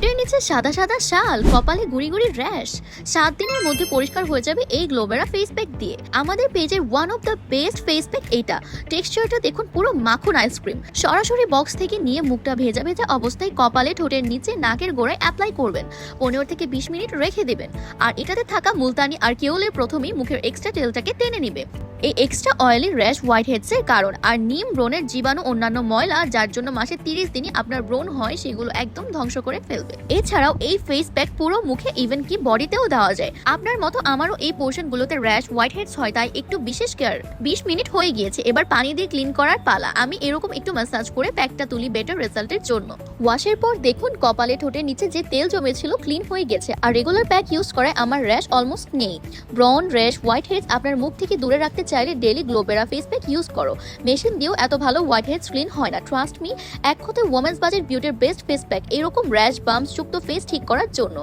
ঠোঁটের নিচে সাদা সাদা শাল, কপালে গুড়ি গুড়ি র্যাশ, 7 দিনের মধ্যে পরিষ্কার হয়ে যাবে এই গ্লোবেরা ফেস প্যাক দিয়ে। আমাদের পেজের one of the best face pack এইটা। টেক্সচারটা দেখুন, পুরো মাখন আইসক্রিম। সরাসরি বক্স থেকে নিয়ে মুখটা ভেজা ভেজা অবস্থায় কপালে, ঠোঁটের নিচে, নাকের গোড়ায় অ্যাপ্লাই করবেন। 15 থেকে 20 মিনিট রেখে দেবেন। আর এটাতে থাকা মুলতানি আর কেওলের প্রথমেই মুখের এক্সট্রা তেলটাকে টেনে নিবে। এই এক্সট্রা অয়েলি র্যাশ হোয়াইট হেডসের কারণ। আর নিম ব্রণের জীবাণু, অন্যান্য ময়লা যার জন্য মাসে 30 দিনই আপনার ব্রণ হয়, সেগুলো একদম ধ্বংস করে ফেলবে। এছাড়াও এই ফেস প্যাক পুরো মুখে, ইভেন কি বডিতেও দেওয়া যায়। আপনার মতো আমারও এই পোর্শন গুলোতে র্যাশ হোয়াইট হেডস হয়, তাই একটু বিশেষ কেয়ার। 20 মিনিট হয়ে গিয়েছে, এবার পানি দিয়ে ক্লিন করার পালা। আমি এরকম একটু ম্যাসাজ করে প্যাকটা তুলি বেটার রেজাল্টের জন্য। ওয়াশের পর দেখুন কপালে, ঠোঁটের নিচে যে তেল জমেছিল ক্লিন হয়ে গেছে। আর রেগুলার প্যাক ইউজ করায় আমার র্যাশ অলমোস্ট নেই। ব্রন, র্যাশ, হোয়াইট হেডস আপনার মুখ থেকে দূরে রাখতে চাইলে ডেইলি গ্লোবেরা ফেস প্যাক ইউজ করো। মেশিন দিয়েও এত ভালো হোয়াইট হেডস ক্লিন হয় না। ট্রাস্ট মি, এক কথায় ওমেন্স বাজেট বিউটির বেস্ট ফেস প্যাক এরকম র্যাশ, বাম্পস যুক্ত ফেস ঠিক করার জন্য।